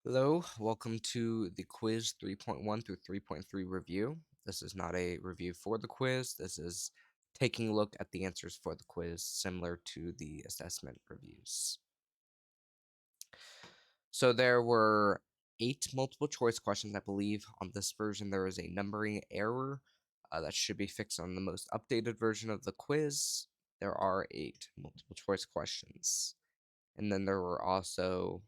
Hello, welcome to the quiz 3.1 through 3.3 review. This is not a review for the quiz. This is taking a look at the answers for the quiz, similar to the assessment reviews. So there were 8 multiple choice questions, I believe. On this version, there is a numbering error that should be fixed on the most updated version of the quiz. There are 8 multiple choice questions. And then there were also,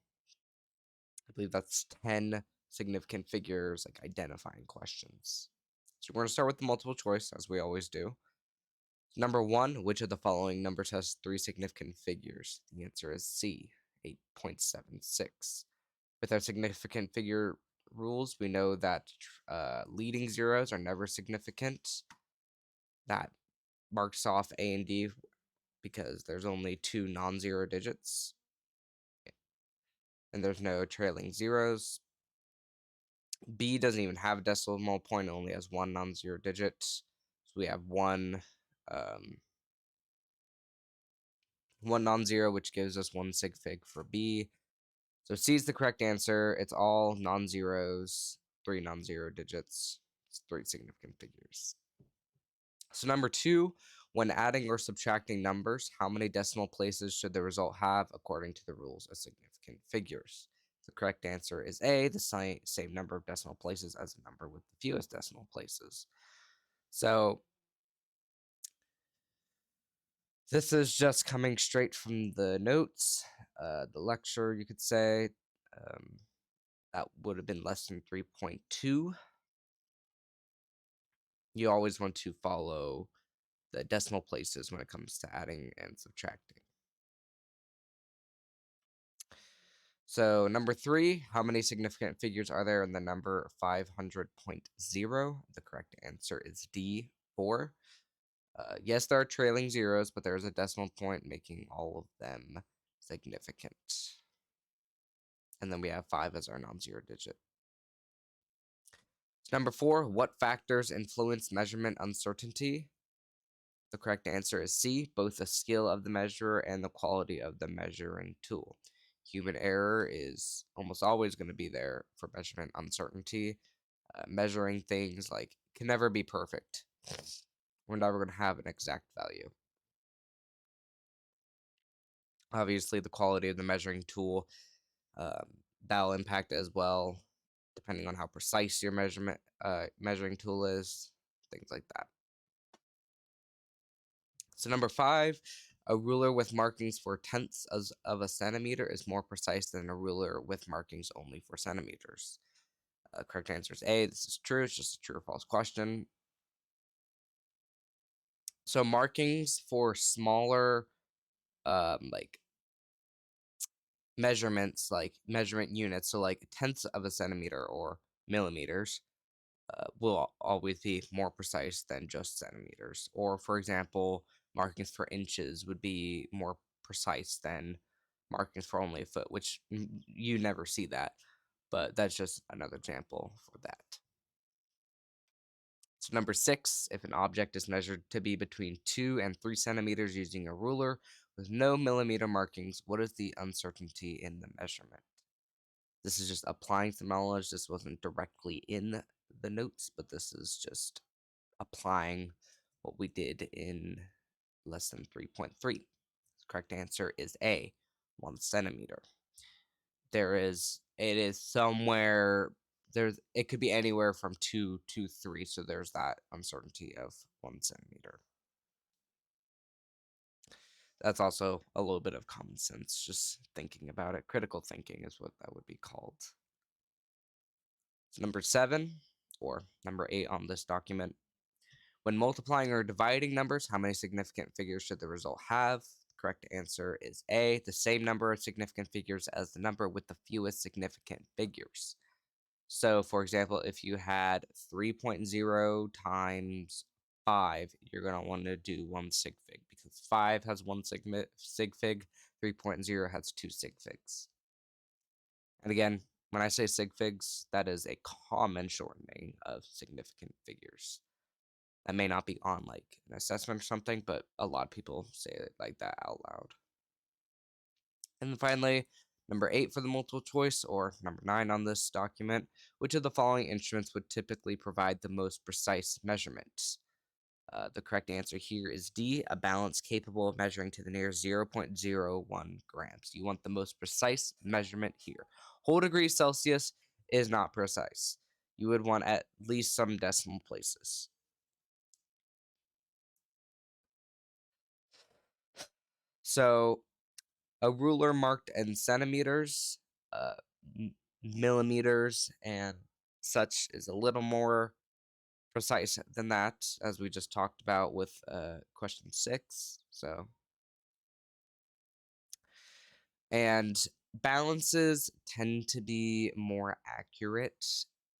I believe that's 10 significant figures, like identifying questions. So we're going to start with the multiple choice, as we always do. Number 1, which of the following numbers has 3 significant figures? The answer is C, 8.76. With our significant figure rules, we know that leading zeros are never significant. That marks off A and D because there's only 2 non-zero digits, and there's no trailing zeros. B doesn't even have a decimal point, only has 1 non-zero digit. So we have one non-zero, which gives us 1 sig fig for B. So C is the correct answer. It's all non-zeros, 3 non-zero digits. It's 3 significant figures. So number 2, when adding or subtracting numbers, how many decimal places should the result have according to the rules of significant figures? The correct answer is A, the same number of decimal places as a number with the fewest decimal places. So this is just coming straight from the notes, the lecture, you could say. That would have been lesson 3.2. You always want to follow the decimal places when it comes to adding and subtracting. So number 3, how many significant figures are there in the number 500.0? The correct answer is D, 4. Yes, there are trailing zeros, but there is a decimal point making all of them significant. And then we have 5 as our non-zero digit. Number 4, what factors influence measurement uncertainty? The correct answer is C, both the skill of the measurer and the quality of the measuring tool. Human error is almost always going to be there for measurement uncertainty. Measuring things can never be perfect. We're never going to have an exact value. Obviously, the quality of the measuring tool, that'll impact as well, depending on how precise your measuring tool is, things like that. So number 5, a ruler with markings for tenths of a centimeter is more precise than a ruler with markings only for centimeters. Correct answer is A. This is true. It's just a true or false question. So markings for smaller, like measurements, like measurement units, so like tenths of a centimeter or millimeters, will always be more precise than just centimeters. Or, for example, markings for inches would be more precise than markings for only a foot, which you never see that, but that's just another example for that. So number 6, if an object is measured to be between 2 and 3 centimeters using a ruler with no millimeter markings, what is the uncertainty in the measurement? This is just applying some knowledge. This wasn't directly in the notes, but this is just applying what we did in lesson 3.3. The correct answer is A, 1 centimeter. It is somewhere, it could be anywhere from 2 to 3, so there's that uncertainty of 1 centimeter. That's also a little bit of common sense, just thinking about it. Critical thinking is what that would be called. So number 7, or number 8 on this document. When multiplying or dividing numbers, how many significant figures should the result have? The correct answer is A, the same number of significant figures as the number with the fewest significant figures. So, for example, if you had 3.0 times 5, you're going to want to do 1 sig fig because 5 has 1 sig fig, 3.0 has 2 sig figs. And again, when I say sig figs, that is a common shortening of significant figures. That may not be on like an assessment or something, but a lot of people say it like that out loud. And then finally, Number 8 for the multiple choice, or number 9 on this document, which of the following instruments would typically provide the most precise measurements? The correct answer here is D, a balance capable of measuring to the nearest 0.01 grams. You want the most precise measurement here. Whole degree Celsius is not precise. You would want at least some decimal places. So, a ruler marked in centimeters, uh, millimeters, and such is a little more precise than that, as we just talked about with question 6. So, and balances tend to be more accurate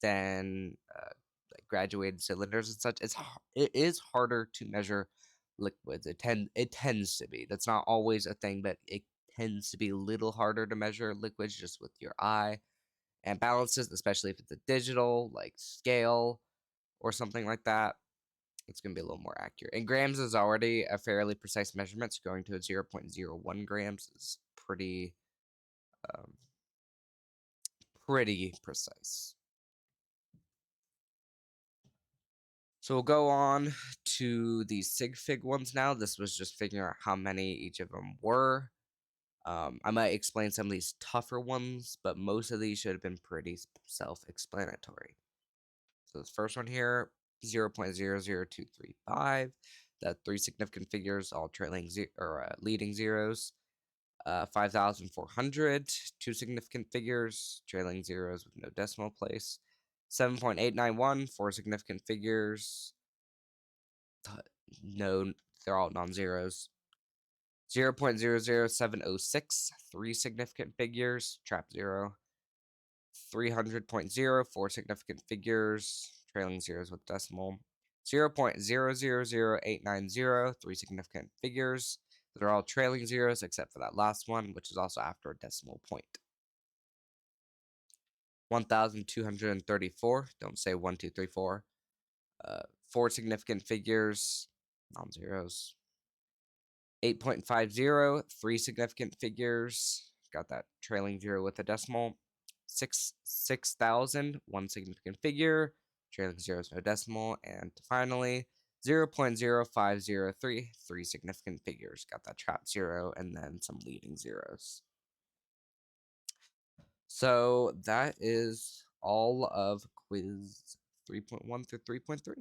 than like graduated cylinders and such. It is harder to measure liquids. It tends to be. That's not always a thing, but it tends to be a little harder to measure liquids just with your eye. And balances, especially if it's a digital like scale or something like that, it's going to be a little more accurate. And grams is already a fairly precise measurement, so going to a 0.01 grams is um, pretty precise. So we'll go on to the sig fig ones now. This was just figuring out how many each of them were. I might explain some of these tougher ones, but most of these should have been pretty self-explanatory. So this first one here, 0.00235. That three significant figures, all trailing leading zeros. 5,400, two significant figures, trailing zeros with no decimal place. 7.891, four significant figures. No, they're all non-zeros. 0.00706, three significant figures, trap zero. 300.0, four significant figures, trailing zeros with decimal. 0.000890, three significant figures. They're all trailing zeros except for that last one, which is also after a decimal point. 1,234, don't say 1, 2, 3, 4. Four significant figures, non-zeros. 8.50, three significant figures, got that trailing zero with a decimal. 6,000, one significant figure, trailing zeros, no decimal. And finally, 0.0503, three significant figures, got that trap zero, and then some leading zeros. So that is all of quiz 3.1 through 3.3.